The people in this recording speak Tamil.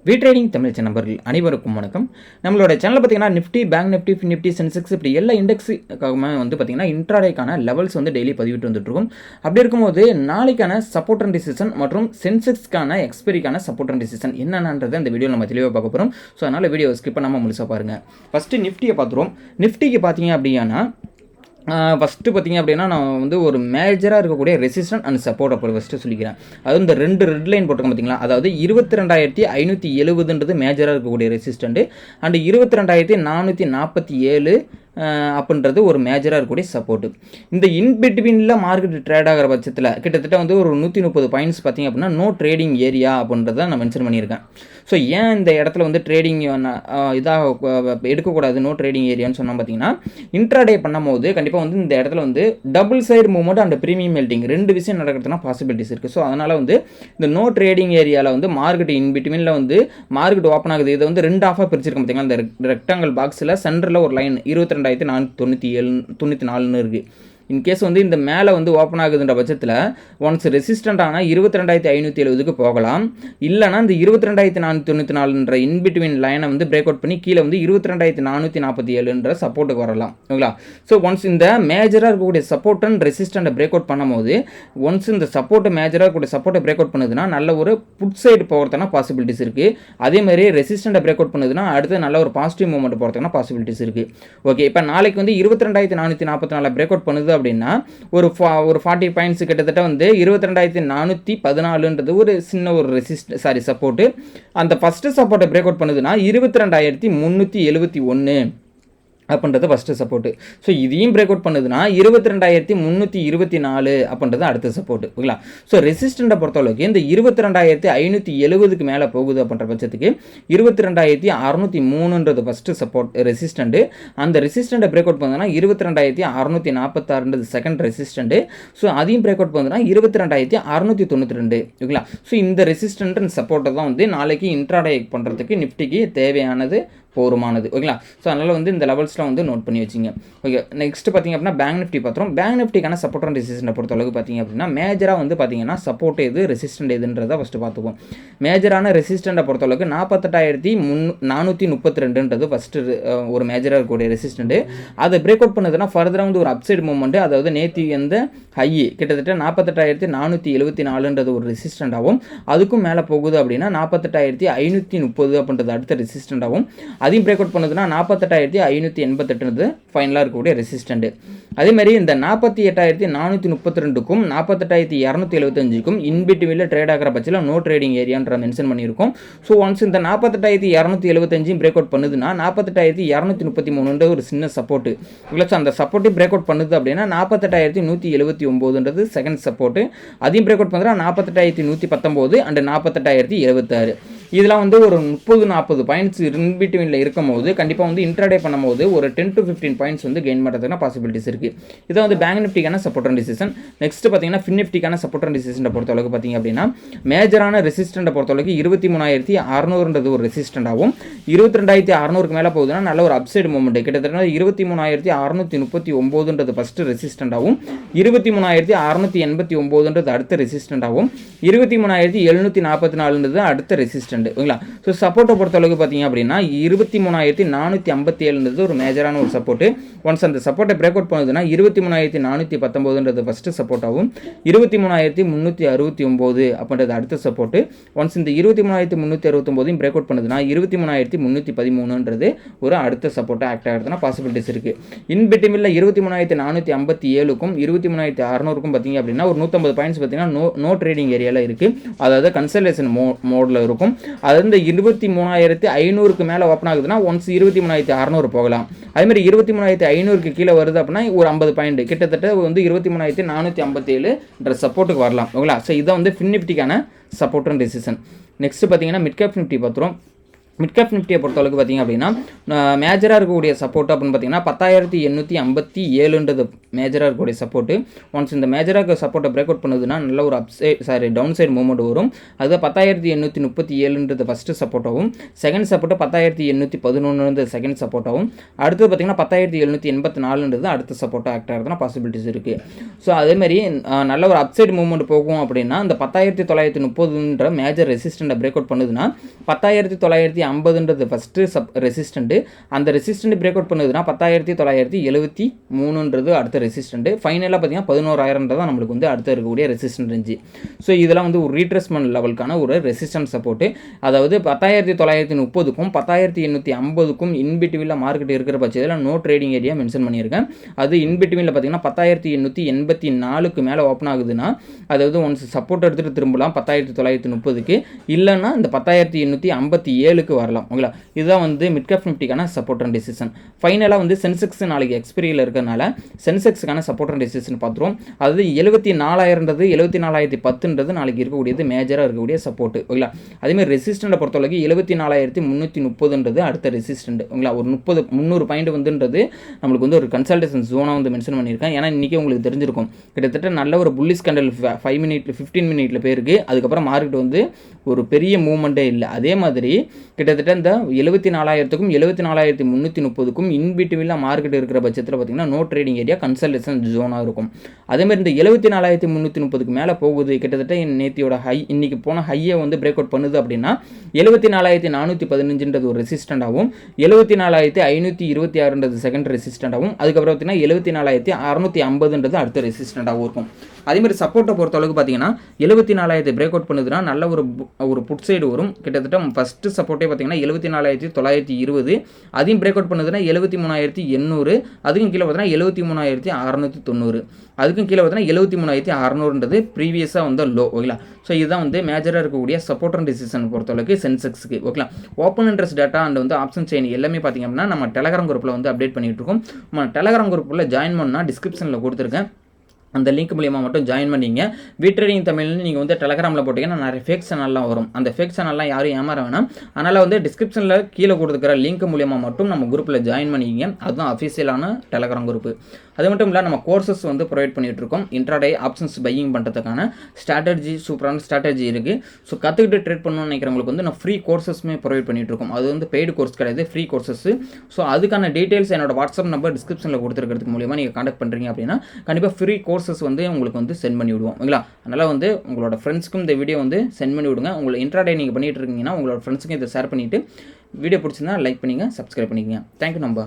ட்ரேடிங் தமிழ் நண்பர்கள் அனைவருக்கும் வணக்கம். நம்மளோட சேனல் பார்த்தீங்கன்னா Nifty, bank Nifty, fin Nifty, Sensex இப்படி எல்லா இண்டெக்ஸுக்காக வந்து பார்த்தீங்கன்னா இன்ட்ராடேக்கான லெவல்ஸ் வந்து டெய்லி பதிவிட்டு வந்துட்டுருக்கும். அப்படி இருக்கும்போது நாளைக்கான சப்போர்ட் அண்ட் டிசிஷன் மற்றும் சென்செக்ஸ்க்கான எக்ஸ்பெரிக்கான சப்போர்ட் அண்ட் டிசிஷன் என்னன்றதை இந்த வீடியோ நம்ம தெளிவாக பார்க்க போகிறோம். ஸோ அதனால் வீடியோ ஸ்கிப் பண்ணாமல் முழுசாக பாருங்கள். ஃபஸ்ட்டு நிஃப்டியை பார்த்துருவோம். நிஃப்டிக்கு பார்த்தீங்க அப்படின்னா ஃபஸ்ட்டு பார்த்தீங்க அப்படின்னா நான் வந்து ஒரு மேஜராக இருக்கக்கூடிய ரெசிஸ்டன்ட் அண்ட் சப்போர்ட் அப்போ ஃபஸ்ட்டு சொல்லிக்கிறேன். அது இந்த ரெண்டு ரெட் லைன் போட்டிருக்கோம் பார்த்தீங்களா, அதாவது 22,570 மேஜராக இருக்கக்கூடிய ரெசிஸ்டன்ட் அண்ட் 22,447 அப்படின்றது ஒரு மேஜராக இருக்கக்கூடிய சப்போர்ட்டு. இந்த இன்பிட்வீனில் மார்க்கெட் ட்ரேட் ஆகிற பட்சத்தில் கிட்டத்தட்ட வந்து ஒரு 130 பாயிண்ட்ஸ் பார்த்திங்க அப்படின்னா நோ ட்ரேடிங் ஏரியா அப்படின்றத நான் மென்ஷன் பண்ணியிருக்கேன். ஸோ ஏன் இந்த இடத்துல வந்து ட்ரேடிங் இதாக எடுக்கக்கூடாது நோ ட்ரேடிங் ஏரியான்னு சொன்னால் பார்த்தீங்கன்னா, இன்ட்ராடே பண்ணும்போது கண்டிப்பாக வந்து இந்த இடத்துல வந்து double side movement and premium melting ரெண்டு விஷயம் நடக்கிறதுனா பாசிபிலிட்டிஸ் இருக்குது. ஸோ அதனால் வந்து இந்த நோ ட்ரேடிங் ஏரியாவில் வந்து மார்க்கெட் இன்பிட்வீனில் வந்து மார்க்கெட் ஓப்பன் ஆகுது. இதை வந்து ரெண்டு ஆஃபாக பிரிச்சிருக்கோம் பார்த்தீங்களா, இந்த ரெக்டாங்கல் பாக்ஸில் சென்டரில் ஒரு லைன் 22,494 இருக்குது. இன்கேஸ் வந்து இந்த மேலே வந்து ஓப்பன் ஆகுதுன்ற பட்சத்தில் ஒன்ஸ் ரெசிஸ்டன்ட் ஆனால் 22,570க்கு போகலாம். இல்லைனா இந்த 22,494 இன்பிட்வீன் லைனை வந்து பிரேக் அவுட் பண்ணி கீழே வந்து 22,447 சப்போர்ட்டுக்கு வரலாம். ஓகேங்களா? ஸோ ஒன்ஸ் இந்த மேஜராக இருக்கக்கூடிய சப்போர்ட் அண்ட் ரெசிஸ்டண்ட்டை பிரேக் அவுட் பண்ணும்போது ஒன்ஸ் இந்த சப்போர்ட்டை மேஜராக இருக்கக்கூடிய சப்போர்ட்டை பிரேக் அவுட் பண்ணுதுன்னா நல்ல ஒரு புட் சைடு போகிறதுனா பாசிபிலிட்டிஸ் இருக்குது. அதேமாதிரி ரெசிஸ்டண்ட்டை பிரேக் அவுட் பண்ணுதுன்னா அடுத்து நல்ல ஒரு பாசிட்டிவ் மூவ்மெண்ட் போகிறதுனா பாசிபிலிட்டிஸ் இருக்குது. ஓகே, இப்போ நாளைக்கு வந்து 22,444 பிரேக் அவுட் பண்ணுது அப்படின்னா ஒரு 40 பாயிண்ட்ஸ் கிட்டத்தட்ட வந்து 22,414 ஒரு சின்ன ஒரு சப்போர்ட். அந்த ஃபர்ஸ்ட் சப்போர்ட்டை பிரேக் அவுட் பண்ணுதுன்னா 22,371 அப்படின்றது ஃபஸ்ட்டு சப்போர்ட்டு. ஸோ இதையும் பிரேக் அவுட் பண்ணுதுன்னா 22,324 அப்படின்றது அடுத்த சப்போர்ட்டு. ஓகேங்களா? ஸோ ரெசிஸ்டண்ட்டை பொறுத்தளவுக்கு இந்த 22,570க்கு மேலே போகுது அப்படின்ற பட்சத்துக்கு 22,603 ஃபஸ்ட்டு சப்போர்ட் ரெசிஸ்டண்ட்டு. அந்த ரெசிஸ்டண்ட்டை பிரேக் அவுட் பண்ணுதுன்னா 22,646 செகண்ட் ரெசிஸ்டண்ட்டு. ஸோ அதையும் பிரேக் அவுட் பண்ணுதுன்னா 22,692. ஓகேங்களா? ஸோ இந்த ரெசிஸ்டன்ட் அண்ட் சப்போர்ட்டை தான் வந்து நாளைக்கு இன்ட்ராடே பண்ணுறதுக்கு நிஃப்டிக்கு தேவையானது போருமானது. ஓகேங்களா? ஸோ அதனால் வந்து இந்த லெவல்ஸ்லாம் வந்து நோட் பண்ணி வச்சிங்க. ஓகே, நெக்ஸ்ட் பார்த்திங்க அப்படின்னா பேங்க் நிஃப்டி பார்த்துரும். பேங்க் நிஃப்டிக்கான சப்போர்ட் அண்ட் ரெசிஸ்டன்ட்டை பொறுத்தளவுக்கு பார்த்திங்க அப்படின்னா மேஜராக வந்து பார்த்திங்கன்னா சப்போர்ட் எது ரெசிஸ்டன்ட் எதுன்றதை ஃபஸ்ட்டு பார்த்துக்குவோம். மேஜரான ரெசிஸ்டண்ட்டை பொறுத்தளவுக்கு 48,432 ஃபஸ்ட்டு ஒரு மேஜராக இருக்கக்கூடிய ரெசிஸ்டண்ட்டு. அதை பிரேக் அவுட் பண்ணதுன்னா ஃபர்தராக வந்து ஒரு அப்சைட் மூவ்மெண்ட்டு, அதாவது நேற்று எந்த ஹை கிட்டத்தட்ட 48,474 ஒரு ரெசிஸ்டண்ட்டாகவும் அதுக்கும் மேலே போகுது அப்படின்னா 48,530 அப்படின்றது அடுத்த ரெசிஸ்டண்ட்டாகவும் அதையும் பிரேக் அவுட் பண்ணுதுன்னா 48,588 ஃபைனலாக இருக்கக்கூடிய ரெசிஸ்டன்ட். அதேமாதிரி இந்த 48,432க்கும் 48,275க்கும் இன்பிட்வீனில் ட்ரேட் ஆகிற பட்சத்தில் நோ ட்ரேடிங் ஏரியான்ற மென்ஷன் பண்ணியிருக்கோம். ஸோ ஒன்ஸ் இந்த 48,275 பிரேக் அவுட் பண்ணுதுன்னா 48,233 ஒரு சின்ன சப்போர்ட்டு. இல்லை, அந்த சப்போர்ட்டு பிரேக் அவுட் பண்ணுது அப்படின்னா 48,179 செகண்ட் சப்போர்ட்டு. அதையும் பிரேக் அவுட் பண்ணுறா 48,119 அண்ட் 48,076. இதெல்லாம் வந்து ஒரு 30-40 பாயிண்ட்ஸ் இன்பிட்வீனில் இருக்கும் போது கண்டிப்பாக வந்து இன்ட்ராடே பண்ணும்போது ஒரு 10 to 15 பாயிண்ட்ஸ் வந்து கெயின் பண்ணுறதுக்கான பாசிபிலிட்டிஸ் இருக்குது. இதை வந்து பேங்க் நிஃப்டிக்கான சப்போர்ட் அண்ட் டிசிஷன். நெக்ஸ்ட் பார்த்தீங்கன்னா ஃபின் நிஃப்டிக்கான சப்போர்ட் அண்ட் டிசிஷனை பொறுத்தளவுக்கு பார்த்தீங்க அப்படின்னா மேஜரான ரெசிஸ்டண்ட்டை பொறுத்தளவுக்கு 23,600 ஒரு ரெசிஸ்டண்டாகவும் 22,600க்கு மேலே போகுதுன்னா நல்ல ஒரு அப்சைடு மூவ்மெண்ட் கிட்டத்தட்ட 23,639 ஃபஸ்ட்டு ரெசிஸ்டண்டாகவும் 23,689 அடுத்த ரெசிஸ்டண்டாகவும் 23,744 அடுத்த ரெசிஸ்டன்ட். ஓகேங்களா? ஸோ சப்போர்ட்டை பொறுத்தளவுக்கு பார்த்தீங்க அப்படின்னா 23,457 ஒரு மேஜரான ஒரு சப்போர்ட்டு. ஒன்ஸ் அந்த சப்போர்ட்டை பிரேக் அவுட் பண்ணுதுன்னா 23,419 ஃபஸ்ட்டு சப்போர்ட்டாகவும் 23,369 அப்படின்றது அடுத்த சப்போர்ட்டு. ஒன்ஸ் இந்த 23,369 பிரேக் அவுட் பண்ணுதுன்னா 23,313 ஒரு அடுத்த சப்போர்ட்டாக ஆக்ட் ஆகிறதுனா பாசிபிலிட்டிஸ் இருக்குது. இன்பிட்வீனில் 23,457க்கும் 23,600க்கும் பார்த்தீங்க அப்படின்னா ஒரு 150 பாயிண்ட்ஸ் பார்த்தீங்கன்னா நோ ட்ரேடிங் ஏரியாவில் இருக்குது. அதாவது கன்சல்டேஷன் மோடில் இருக்கும். அது வந்து 23,500க்கு மேலே ஓப்பன் ஆகுதுன்னா ஒன்ஸ் 23,600 போகலாம். அதேமாதிரி 23,500க்கு கீழே வருது அப்படின்னா ஒரு 50 பாயிண்ட் கிட்டத்தட்ட வந்து 23,457 சப்போர்ட்டுக்கு வரலாம். ஓகேங்களா? ஸோ இதை வந்து ஃபின் நிஃப்டிக்கான சப்போர்ட் அண்ட் டிசிஷன். நெக்ஸ்ட் பார்த்தீங்கன்னா மிட் கேப் நிஃப்டி பார்த்துரும். மிட் கேப் நிஃப்டியை பொறுத்தளவுக்கு பார்த்திங்க அப்படின்னா மேஜராக இருக்கக்கூடிய சப்போர்ட் அப்படின்னு பார்த்தீங்கன்னா 10,857ன்றது மேஜராக இருக்கக்கூடிய சப்போர்ட்டு. ஒன்ஸ் இந்த மேஜராக இருக்க சப்போர்ட்டை பிரேக் அவுட் பண்ணுதுன்னா நல்ல ஒரு டவுன் சைடு மூவ்மெண்ட் வரும். அது 10,837ன்றது ஃபஸ்ட்டு சப்போர்ட்டாகவும், செகண்ட் சப்போர்ட்டு 10,811 செகண்ட் சப்போர்ட்டாகவும், அடுத்தது பார்த்திங்கன்னா 10,784ன்றது அடுத்த சப்போர்ட்டாக ஆக்ட் ஆகிறதுனா பாசிபிலிட்டிஸ் இருக்குது. ஸோ அதேமாதிரி நல்ல ஒரு அப்சைடு மூவ்மெண்ட் போகும் அப்படின்னா இந்த 10,930ன்ற மேஜர் ரெசிஸ்டண்ட்டை பிரேக் அவுட் பண்ணுதுன்னா 10,950ன்றது ஃபஸ்ட்டு ரெசிஸ்டண்ட்டு. அந்த ரெசிஸ்டண்ட் பிரேக் அவுட் பண்ணுதுன்னா 10,973ன்றது அடுத்த ரெசிஸ்டண்ட்டு. ஃபைனலாக பார்த்தீங்கன்னா 11,000ன்றது தான் நம்மளுக்கு வந்து அடுத்த இருக்கக்கூடிய ரெசிஸ்டன்ட் இருந்துச்சு. ஸோ இதெல்லாம் வந்து ஒரு ரீட்ரேஸ்மெண்ட் லெவலுக்கான ஒரு ரெசிஸ்டன்ட் சப்போர்ட்டு. அதாவது 10,930க்கும் 10,850க்கும் இன்பிட்வீனில் மார்க்கெட் இருக்கிற பட்சத்தில் நோ ட்ரேடிங் ஏரியா மென்ஷன் பண்ணியிருக்கேன். அது இன்பிட்வீனில் பார்த்தீங்கன்னா 10,884க்கு மேலே ஓப்பன் ஆகுதுன்னா அதாவது ஒன்ஸ் சப்போர்ட் எடுத்துகிட்டு திரும்பலாம் 10,930க்கு, இல்லைன்னா இந்த 10,857க்கு வரலாம். ஓகேங்களா, இதுதான் வந்து மிட் கேப் நிஃப்டிக்கான சப்போர்ட் அண்ட் ரெசிஸ்டன்ஸ். ஃபைனலாக வந்து சென்செக்ஸ் நாளைக்கு எக்ஸ்பீரியில் இருக்கிறதுனால சென்செக்ஸுக்கான சப்போர்ட் அண்ட் ரெசிஸ்டன்ஸ் பார்த்துருவோம். அதாவது 74,000ன்றது 74,010ன்றது நாளைக்கு இருக்கக்கூடியது மேஜராக இருக்கக்கூடிய சப்போர்ட். ஓகேங்களா, அதேமாதிரி ரெசிஸ்டண்ட்டை பொறுத்தவரைக்கும் 74,330ன்றது அடுத்த ரெசிஸ்டன்ட். ஓகேங்களா, ஒரு 300 பாயிண்ட் வந்துன்றது நம்மளுக்கு வந்து ஒரு கன்சல்டேஷன் ஜோனாக வந்து மென்ஷன் பண்ணியிருக்கேன். ஏன்னா இன்றைக்கி உங்களுக்கு தெரிஞ்சிருக்கும் கிட்டத்தட்ட நல்ல ஒரு புல்லிஷ் கேண்டில் 15 மினிட்ல போயிருக்கு. அதுக்கப்புறம் மார்க்கெட் வந்து ஒரு பெரிய மூவ்மெண்ட்டே இல்லை. அதே மாதிரி கிட்டத்தட்ட இந்த 74,000க்கும் 74,330க்கும் இன்பிட்வீனில் மார்க்கெட் இருக்கிற பட்சத்தில் பார்த்தீங்கன்னா நோ ட்ரேடிங் ஏரியா கன்சல்டேஷன் ஜோனாக இருக்கும். அதேமாதிரி இந்த 74,330க்கு மேலே போகுது, கிட்டத்தட்ட நேத்தியோட ஹை இன்னைக்கு போன ஹையை வந்து பிரேக் அவுட் பண்ணுது அப்படின்னா 74,415ன்றது ஒரு ரெசிஸ்டண்டாகவும், 74,526ன்றது செகண்ட் ரெசிஸ்டண்டாகவும், அதுக்கப்புறம் பார்த்தீங்கன்னா 74,650ன்றது அடுத்த ரெசிஸ்டண்டாகவும் இருக்கும். அதேமாதிரி சப்போர்ட்டை பொறுத்தளவுக்கு பார்த்தீங்கன்னா 74,000 பிரேக் அவுட் பண்ணுதுன்னா நல்ல ஒரு புட் சைடு வரும். கிட்டத்தட்ட ஃபஸ்ட்டு சப்போர்ட்டே பார்த்தீங்கன்னா 74,920, அதையும் பிரேக் அவுட் பண்ணுதுன்னா 73,800, அதுக்கும் கீழே பார்த்தீங்கன்னா 73,690, அதுக்கும் கீழே பார்த்தீங்கன்னா 73,600ன்றது ப்ரீவியஸாக வந்து லோ. ஓகேங்களா, ஸோ இதுதான் வந்து மேஜராக இருக்கக்கூடிய சப்போர்ட் அண்ட் ரெசிஸ்டன்ஸ் பொறுத்தளவுக்கு சென்செக்ஸுக்கு. ஓகேங்களா, ஓப்பன் இன்ட்ரெஸ்ட் டேட்டா அண்ட் வந்து ஆப்ஷன் செயின் எல்லாமே பார்த்தீங்க அப்படின்னா நம்ம டெலகிராம் குரூப்பில் வந்து அப்டேட் பண்ணிட்டு இருக்கோம். நம்ம டெலகிராம் குரூப்பில் ஜாயின் பண்ணால் டிஸ்கிரிப்ஷனில் கொடுத்துருக்கேன், அந்த லிங்க் மூலியமாக மட்டும் ஜாயின் பண்ணிங்க. வீட்ரேடிங் தமிழ்னு நீங்கள் வந்து டெலகிராமில் போட்டிங்கன்னா நிறைய ஃபேக் சேனல்லாம் வரும். அந்த ஃபேக் சேனல்லாம் யாரும் ஏமாற வேணாம். அதனால் வந்து டிஸ்கிரிப்ஷனில் கீழே கொடுத்துக்கிற லிங்க் மூலியமாக மட்டும் நம்ம குரூப்பில் ஜாயின் பண்ணிக்கிங்க. அதுதான் அஃபிஷியலான டெலகிராம் குரூப்பு. அது மட்டும் இல்லை நம்ம கோர்சஸ் வந்து ப்ரொவைட் பண்ணிகிட்ருக்கோம். இன்ட்ராடே ஆப்ஷன்ஸ் பையிங் பண்ணுறதுக்கான ஸ்ட்ராட்டஜி, சூப்பரான ஸ்ட்ராட்டஜி இருக்குது. ஸோ கற்றுக்கிட்டு ட்ரேட் பண்ணணும்னு நினைக்கிறவங்களுக்கு வந்து நான் ஃப்ரீ கோர்சஸ்மே ப்ரொவைட் பண்ணிகிட்ருக்கோம். அது வந்து பெய்டு கோர்ஸ் கிடையாது, ஃப்ரீ கோர்சஸ். ஸோ அதுக்கான டீட்டெயில்ஸ் என்னோட வாட்ஸ்அப் நம்பர் டிஸ்கிரிப்ஷனில் கொடுத்துருக்கிறதுக்கு மூலியமாக நீங்கள் கான்டாக்ட் பண்ணுறீங்க அப்படின்னா கண்டிப்பாக ஃப்ரீ கோர்சஸ் வந்து உங்களுக்கு வந்து சென்ட் பண்ணி விடுவோம். ஓகேங்களா, அதனால் வந்து உங்களோட ஃப்ரெண்ட்ஸ்க்கும் இந்த வீடியோ வந்து சென்ட் பண்ணி விடுங்க. உங்களை இன்ட்ராடே நீங்கள் பண்ணிகிட்டு இருக்கீங்கன்னா உங்களோட ஃப்ரெண்ட்ஸுக்கும் இதை ஷேர் பண்ணிவிட்டு வீடியோ பிடிச்சிருந்தா லைக் பண்ணிங்க, சப்ஸ்கிரைப் பண்ணிக்கங்க. தேங்க்யூ நம்பா.